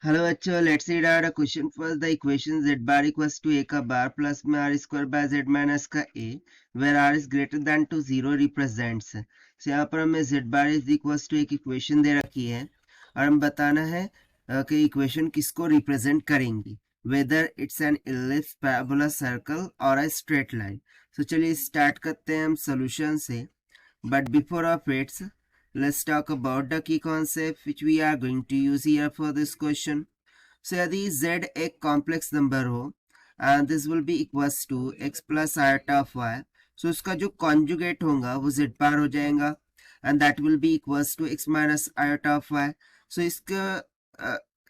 Hello बच्चों, let's read out a question for the equation z bar equals to a का bar plus में r square by z minus का a where r is greater than to 0 represents. So यहाँ पर हमें z bar is equals to एक equation दे रखी है और हम बताना है कि इक्वेशन किसको रिप्रेजेंट करेंगी, whether it's an ellipse, parabola, circle और अ स्ट्रेट लाइन। सो चलिए स्टार्ट करते हैं हम सोल्यूशन से, but before of it, let's talk about the key concept which we are going to use here for this question. So यदि z एक complex number हो and this will be equals to x plus iota of y, so उसका जो conjugate होगा वो z bar हो जाएगा and that will be equals to x minus iota of y. So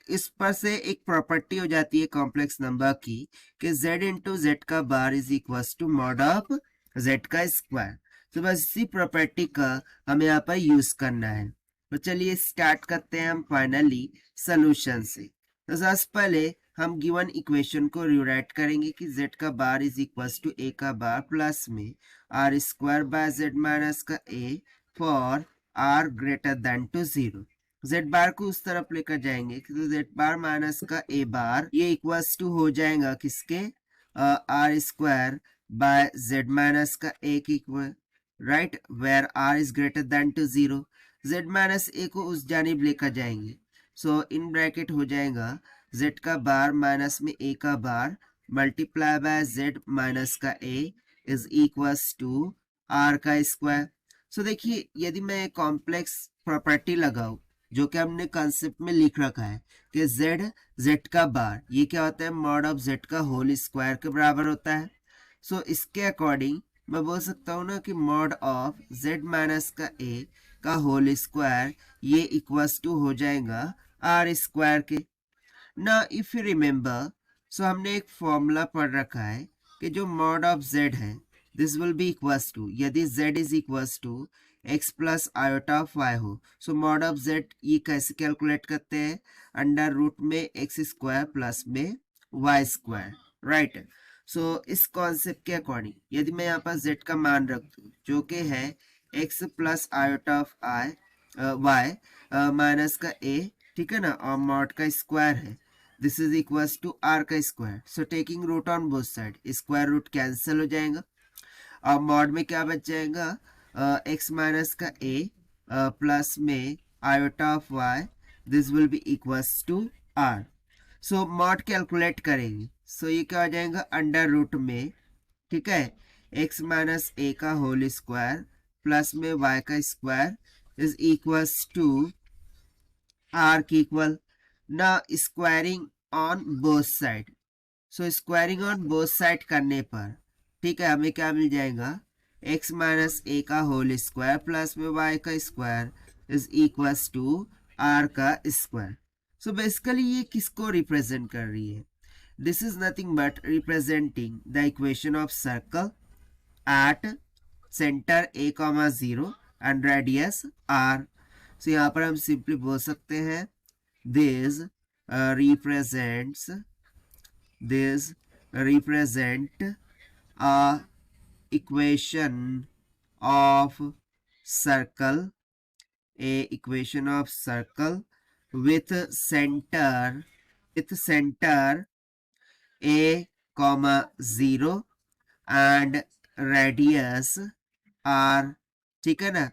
इस पर से एक प्रॉपर्टी हो जाती है कॉम्प्लेक्स नंबर की कि z इंटू जेड का bar is equals to mod of z का स्क्वायर। तो बस इसी प्रॉपर्टी का हमें यहाँ पर यूज करना है। तो चलिए स्टार्ट करते हैं हम फाइनली सोल्यूशन से। तो सबसे पहले हम गिवन इक्वेशन को रिराइट करेंगे कि z का bar is equals to a का बार प्लस में r square by z minus का a for r greater than to 0। z bar को उस तरफ लेकर जाएंगे कि तो z बार माइनस का a बार ये इक्वल्स टू हो जाएगा किसके, r square by z minus का a की equal, right, where r is greater than to 0। z माइनस a को उस जानिब लेकर जाएंगे, सो इन ब्रैकेट हो जाएगा z का बार माइनस में a का bar multiply by z minus का a is equals to r का स्क्वायर। सो देखिए यदि मैं कॉम्प्लेक्स प्रॉपर्टी लगाऊं जो कि हमने कंसेप्ट में लिख रखा है कि z का बार ये क्या होता है, मॉड ऑफ z का होल स्क्वायर के बराबर होता है। सो इसके अकॉर्डिंग मैं बोल सकता हूँ ना कि मॉड ऑफ z माइनस का a का होल स्क्वायर ये इक्वल्स टू हो जाएगा r स्क्वायर के ना। इफ यू रिमेम्बर, सो हमने एक फॉर्मूला पढ़ रखा है कि जो मॉड ऑफ z है this will be equals to, यदि z is equals to x plus iota of y हो, सो मॉड ऑफ z ये कैसे कैलकुलेट करते हैं, अंडर रूट में x स्क्वायर प्लस में y स्क्वायर, राइट। सो इस कॉन्सेप्ट के अकॉर्डिंग यदि मैं यहाँ पर z का मान रख दूँ जो कि है x plus iota of y minus का a, ठीक है ना, और मॉड का स्क्वायर है, this is equals to r का square. So taking root on both side, square root cancel हो जाएगा और मॉड में क्या बच जाएगा, x माइनस का a प्लस में iota of y, this will be equals to r। So mod calculate करेंगे, सो ये क्या हो जाएगा अंडर रूट में, ठीक है, x माइनस a का होल स्क्वायर प्लस में y का square is equals to r की इक्वल ना squaring on both side. So squaring on both side करने पर, ठीक है, हमें क्या मिल जाएगा, x माइनस a का होल स्क्वायर प्लस में y का square is equals to r का स्क्वायर। सो बेसिकली ये किसको रिप्रेजेंट कर रही है, this is nothing but representing the equation of circle at centre a, 0 and radius r। सो यहाँ पर हम सिंपली बोल सकते हैं this represent a equation of circle, with center a, 0 and radius r, ठीक है ना,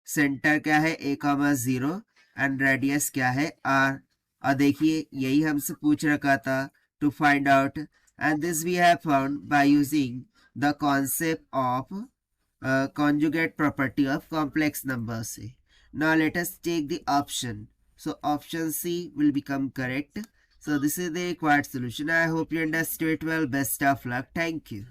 सेंटर क्या है a, 0 एंड रेडियस क्या है r। और देखिए यही हमसे पूछ रखा था to find out, and this we have found by using the concept of conjugate property of complex numbers. Now let us take the option. So option C will become correct. So this is the required solution. I hope you understood it well. Best of luck. Thank you.